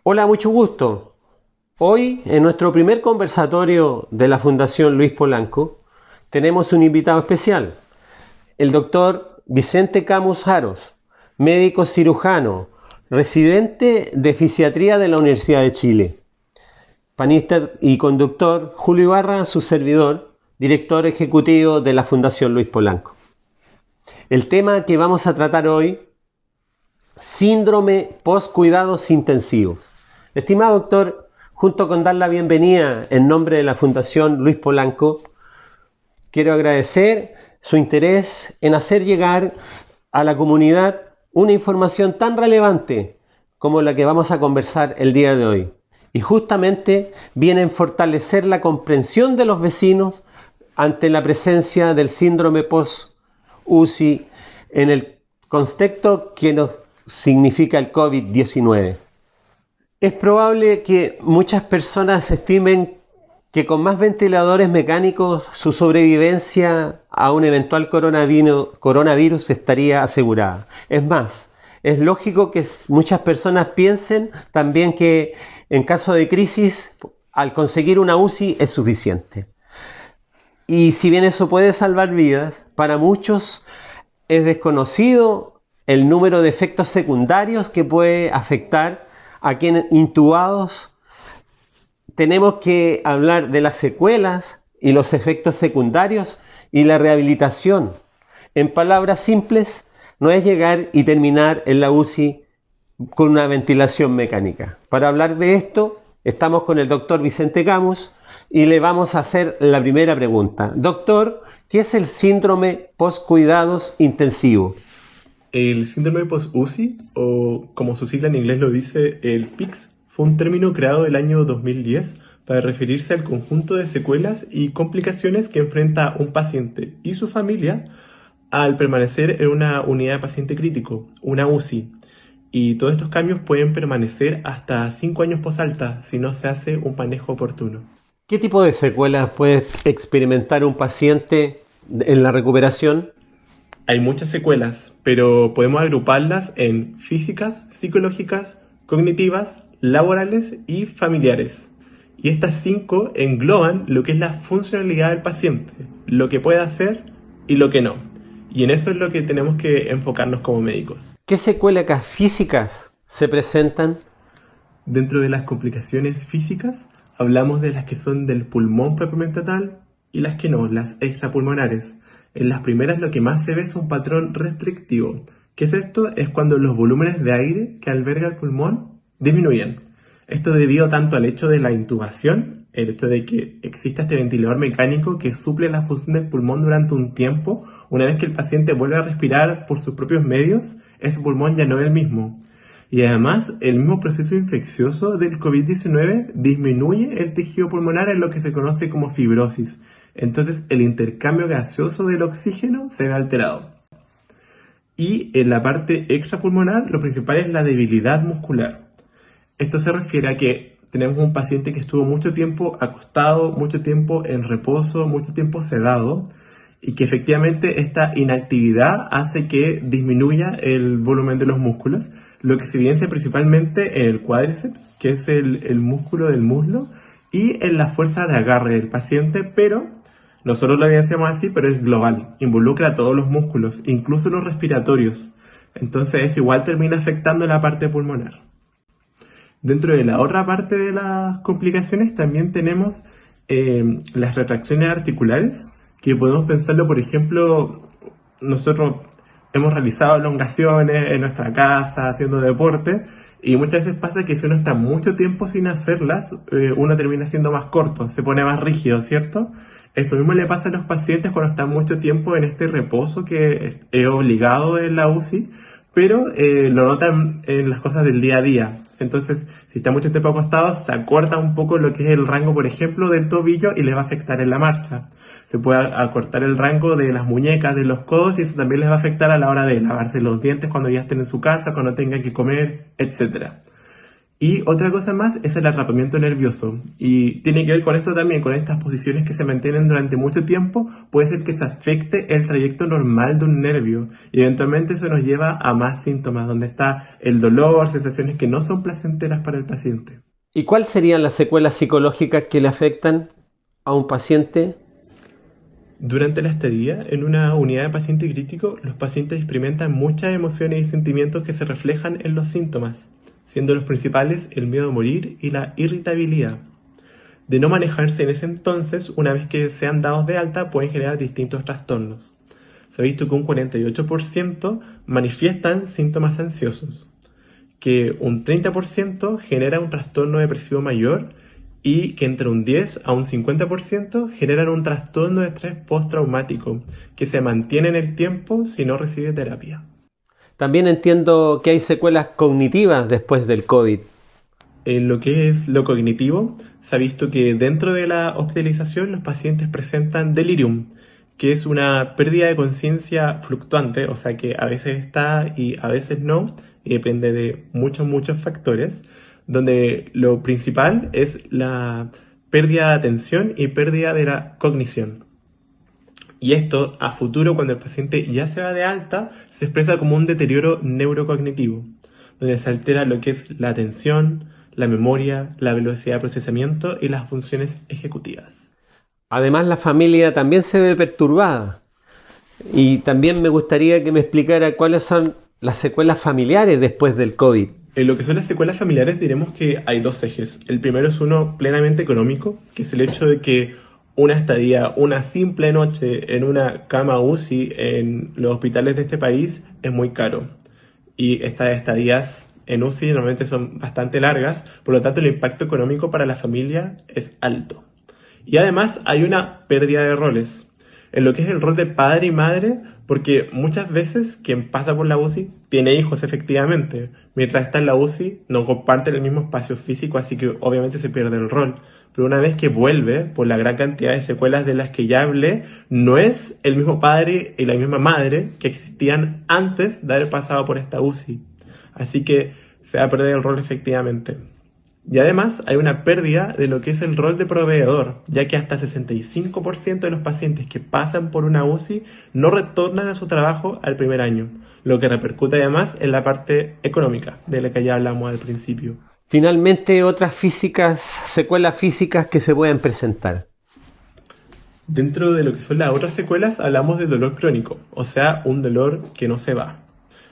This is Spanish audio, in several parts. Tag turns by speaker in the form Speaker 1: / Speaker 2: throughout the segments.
Speaker 1: Hola, mucho gusto. Hoy, en nuestro primer conversatorio de la Fundación Luis Polanco, tenemos un invitado especial, el doctor Vicente Camus Jaros, médico cirujano, residente de fisiatría de la Universidad de Chile. Panista y conductor, Julio Ibarra, su servidor, director ejecutivo de la Fundación Luis Polanco. El tema que vamos a tratar hoy, síndrome post-cuidados intensivos. Estimado doctor, junto con dar la bienvenida en nombre de la Fundación Luis Polanco, quiero agradecer su interés en hacer llegar a la comunidad una información tan relevante como la que vamos a conversar el día de hoy. Y justamente viene a fortalecer la comprensión de los vecinos ante la presencia del síndrome post-UCI en el contexto que nos significa el COVID-19. Es probable que muchas personas estimen que con más ventiladores mecánicos su sobrevivencia a un eventual coronavirus estaría asegurada. Es más, es lógico que muchas personas piensen también que en caso de crisis, al conseguir una UCI es suficiente. Y si bien eso puede salvar vidas, para muchos es desconocido el número de efectos secundarios que puede afectar a quienes intubados. Tenemos que hablar de las secuelas y los efectos secundarios y la rehabilitación. En palabras simples, no es llegar y terminar en la UCI con una ventilación mecánica. Para hablar de esto, estamos con el doctor Vicente Camus y le vamos a hacer la primera pregunta. Doctor, ¿qué es el síndrome post-cuidados intensivo?
Speaker 2: El síndrome post-UCI, o como su sigla en inglés lo dice, el PICS, fue un término creado el año 2010 para referirse al conjunto de secuelas y complicaciones que enfrenta un paciente y su familia al permanecer en una unidad de paciente crítico, una UCI. Y todos estos cambios pueden permanecer hasta 5 años posalta si no se hace un manejo oportuno.
Speaker 1: ¿Qué tipo de secuelas puede experimentar un paciente en la recuperación?
Speaker 2: Hay muchas secuelas, pero podemos agruparlas en físicas, psicológicas, cognitivas, laborales y familiares. Y estas 5 engloban lo que es la funcionalidad del paciente, lo que puede hacer y lo que no. Y en eso es lo que tenemos que enfocarnos como médicos.
Speaker 1: ¿Qué secuelas físicas se presentan?
Speaker 2: Dentro de las complicaciones físicas, hablamos de las que son del pulmón propiamente tal y las que no, las extrapulmonares. En las primeras lo que más se ve es un patrón restrictivo. ¿Qué es esto? Es cuando los volúmenes de aire que alberga el pulmón disminuyen. Esto debido tanto al hecho de la intubación, el hecho de que exista este ventilador mecánico que suple la función del pulmón durante un tiempo. Una vez que el paciente vuelve a respirar por sus propios medios, ese pulmón ya no es el mismo. Y además, el mismo proceso infeccioso del COVID-19 disminuye el tejido pulmonar en lo que se conoce como fibrosis. Entonces, el intercambio gaseoso del oxígeno se ve alterado. Y en la parte extrapulmonar, lo principal es la debilidad muscular. Esto se refiere a que tenemos un paciente que estuvo mucho tiempo acostado, mucho tiempo en reposo, mucho tiempo sedado, y que efectivamente esta inactividad hace que disminuya el volumen de los músculos, lo que se evidencia principalmente en el cuádriceps, que es el músculo del muslo, y en la fuerza de agarre del paciente, pero nosotros lo evidenciamos así, pero es global, involucra a todos los músculos, incluso los respiratorios. Entonces eso igual termina afectando la parte pulmonar. Dentro de la otra parte de las complicaciones también tenemos las retracciones articulares, que podemos pensarlo, por ejemplo, nosotros hemos realizado elongaciones en nuestra casa haciendo deporte y muchas veces pasa que si uno está mucho tiempo sin hacerlas, uno termina siendo más corto, se pone más rígido, ¿cierto? Esto mismo le pasa a los pacientes cuando están mucho tiempo en este reposo que es obligado en la UCI, pero lo notan en las cosas del día a día. Entonces, si está mucho tiempo acostado, se acorta un poco lo que es el rango, por ejemplo, del tobillo y les va a afectar en la marcha. Se puede acortar el rango de las muñecas, de los codos, y eso también les va a afectar a la hora de lavarse los dientes cuando ya estén en su casa, cuando tengan que comer, etc. Y otra cosa más es el atrapamiento nervioso. Y tiene que ver con esto también, con estas posiciones que se mantienen durante mucho tiempo. Puede ser que se afecte el trayecto normal de un nervio. Y eventualmente eso nos lleva a más síntomas, donde está el dolor, sensaciones que no son placenteras para el paciente.
Speaker 1: ¿Y cuáles serían las secuelas psicológicas que le afectan a un paciente?
Speaker 2: Durante la estadía en una unidad de paciente crítico, los pacientes experimentan muchas emociones y sentimientos que se reflejan en los síntomas, siendo los principales el miedo a morir y la irritabilidad. De no manejarse en ese entonces, una vez que sean dados de alta, pueden generar distintos trastornos. Se ha visto que un 48% manifiestan síntomas ansiosos, que un 30% genera un trastorno depresivo mayor y que entre un 10 a un 50% generan un trastorno de estrés postraumático que se mantiene en el tiempo si no recibe terapia.
Speaker 1: También entiendo que hay secuelas cognitivas después del COVID.
Speaker 2: En lo que es lo cognitivo, se ha visto que dentro de la hospitalización los pacientes presentan delirium, que es una pérdida de conciencia fluctuante, o sea que a veces está y a veces no, y depende de muchos factores, donde lo principal es la pérdida de atención y pérdida de la cognición. Y esto, a futuro, cuando el paciente ya se va de alta, se expresa como un deterioro neurocognitivo, donde se altera lo que es la atención, la memoria, la velocidad de procesamiento y las funciones ejecutivas.
Speaker 1: Además, la familia también se ve perturbada. Y también me gustaría que me explicara cuáles son las secuelas familiares después del COVID.
Speaker 2: En lo que son las secuelas familiares diremos que hay dos ejes. El primero es uno plenamente económico, que es el hecho de que una estadía, una simple noche en una cama UCI en los hospitales de este país es muy caro. Y estas estadías en UCI normalmente son bastante largas, por lo tanto el impacto económico para la familia es alto. Y además hay una pérdida de roles, en lo que es el rol de padre y madre, porque muchas veces quien pasa por la UCI tiene hijos efectivamente, mientras está en la UCI no comparte el mismo espacio físico, así que obviamente se pierde el rol. Pero una vez que vuelve, por la gran cantidad de secuelas de las que ya hablé, no es el mismo padre y la misma madre que existían antes de haber pasado por esta UCI. Así que se va a perder el rol efectivamente. Y además hay una pérdida de lo que es el rol de proveedor, ya que hasta 65% de los pacientes que pasan por una UCI no retornan a su trabajo al primer año, lo que repercute además en la parte económica, de la que ya hablamos al principio.
Speaker 1: Finalmente, otras secuelas físicas que se pueden presentar.
Speaker 2: Dentro de lo que son las otras secuelas hablamos de dolor crónico, o sea, un dolor que no se va.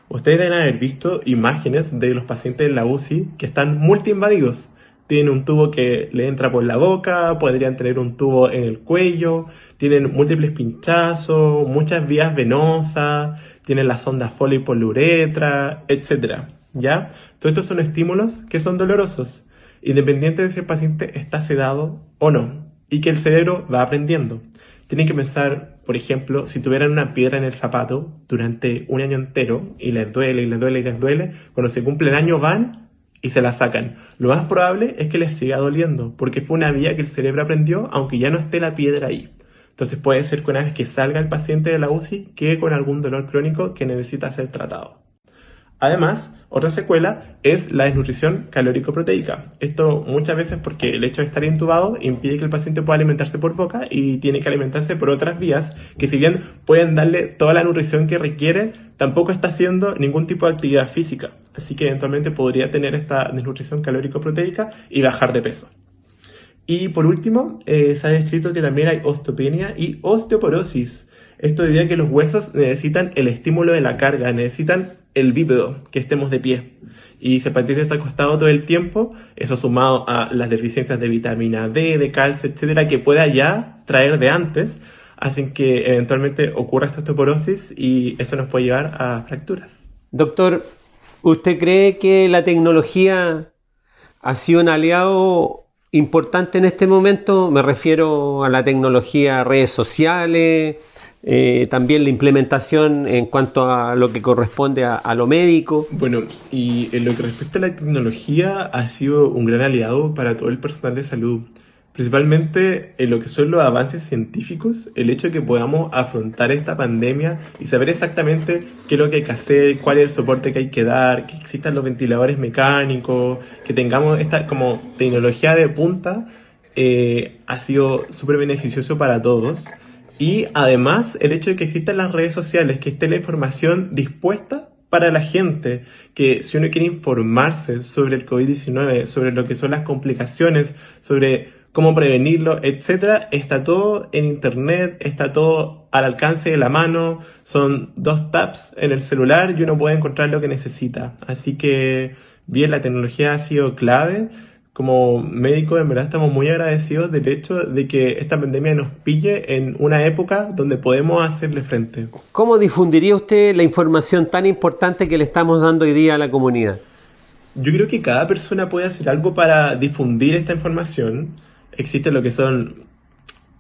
Speaker 2: Ustedes deben haber visto imágenes de los pacientes en la UCI que están multiinvadidos. Tienen un tubo que le entra por la boca, podrían tener un tubo en el cuello, tienen múltiples pinchazos, muchas vías venosas, tienen la sonda Foley por la uretra, etc. ¿Ya? Todos estos son estímulos que son dolorosos, independiente de si el paciente está sedado o no, y que el cerebro va aprendiendo. Tienen que pensar, por ejemplo, si tuvieran una piedra en el zapato durante un año entero y les duele y les duele y les duele, cuando se cumple el año van y se la sacan. Lo más probable es que les siga doliendo, porque fue una vía que el cerebro aprendió aunque ya no esté la piedra ahí. Entonces puede ser que una vez que salga el paciente de la UCI quede con algún dolor crónico que necesita ser tratado. Además, otra secuela es la desnutrición calórico-proteica. Esto muchas veces porque el hecho de estar intubado impide que el paciente pueda alimentarse por boca y tiene que alimentarse por otras vías que, si bien pueden darle toda la nutrición que requiere, tampoco está haciendo ningún tipo de actividad física. Así que eventualmente podría tener esta desnutrición calórico-proteica y bajar de peso. Y por último, se ha descrito que también hay osteopenia y osteoporosis. Esto debido a que los huesos necesitan el estímulo de la carga, necesitan el bípedo, que estemos de pie. Y si el paciente está acostado todo el tiempo, eso sumado a las deficiencias de vitamina D, de calcio, etcétera, que pueda ya traer de antes, hacen que eventualmente ocurra esta osteoporosis y eso nos puede llevar a fracturas.
Speaker 1: Doctor, ¿usted cree que la tecnología ha sido un aliado importante en este momento? Me refiero a la tecnología, redes sociales, también la implementación en cuanto a lo que corresponde a lo médico.
Speaker 2: Bueno, y en lo que respecta a la tecnología, ha sido un gran aliado para todo el personal de salud. Principalmente en lo que son los avances científicos, el hecho de que podamos afrontar esta pandemia y saber exactamente qué es lo que hay que hacer, cuál es el soporte que hay que dar, que existan los ventiladores mecánicos, que tengamos esta como tecnología de punta, ha sido súper beneficioso para todos. Y además el hecho de que existan las redes sociales, que esté la información dispuesta para la gente, que si uno quiere informarse sobre el COVID-19, sobre lo que son las complicaciones, sobre cómo prevenirlo, etcétera, está todo en internet, está todo al alcance de la mano, son 2 taps en el celular y uno puede encontrar lo que necesita. Así que, bien, la tecnología ha sido clave. Como médicos, en verdad estamos muy agradecidos del hecho de que esta pandemia nos pille en una época donde podemos hacerle frente.
Speaker 1: ¿Cómo difundiría usted la información tan importante que le estamos dando hoy día a la comunidad?
Speaker 2: Yo creo que cada persona puede hacer algo para difundir esta información. Existe lo que son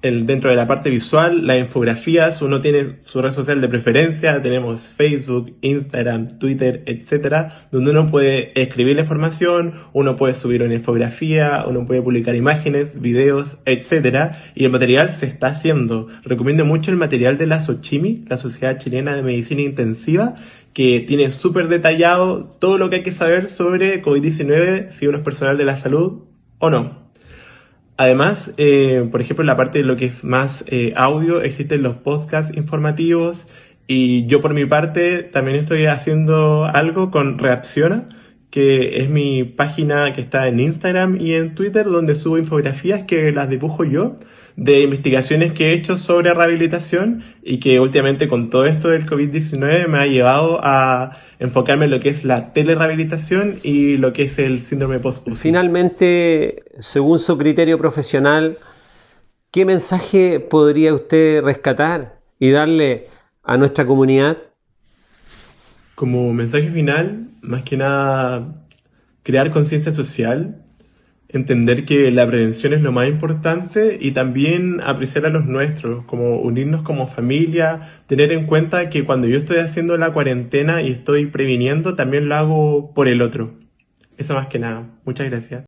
Speaker 2: dentro de la parte visual, las infografías. Uno tiene su red social de preferencia, tenemos Facebook, Instagram, Twitter, etcétera, donde uno puede escribir la información, uno puede subir una infografía, uno puede publicar imágenes, videos, etcétera, y el material se está haciendo. Recomiendo mucho el material de la SOCHIMI, la Sociedad Chilena de Medicina Intensiva, que tiene súper detallado todo lo que hay que saber sobre COVID-19, si uno es personal de la salud o no. Además, por ejemplo, en la parte de lo que es más audio, existen los podcasts informativos y yo por mi parte también estoy haciendo algo con Reacciona, que es mi página que está en Instagram y en Twitter, donde subo infografías que las dibujo yo de investigaciones que he hecho sobre rehabilitación y que últimamente con todo esto del COVID-19 me ha llevado a enfocarme en lo que es la telerehabilitación y lo que es el síndrome post-UCI.
Speaker 1: Finalmente, según su criterio profesional, ¿qué mensaje podría usted rescatar y darle a nuestra comunidad?
Speaker 2: Como mensaje final, más que nada, crear conciencia social, entender que la prevención es lo más importante y también apreciar a los nuestros, como unirnos como familia, tener en cuenta que cuando yo estoy haciendo la cuarentena y estoy previniendo, también lo hago por el otro. Eso más que nada. Muchas gracias.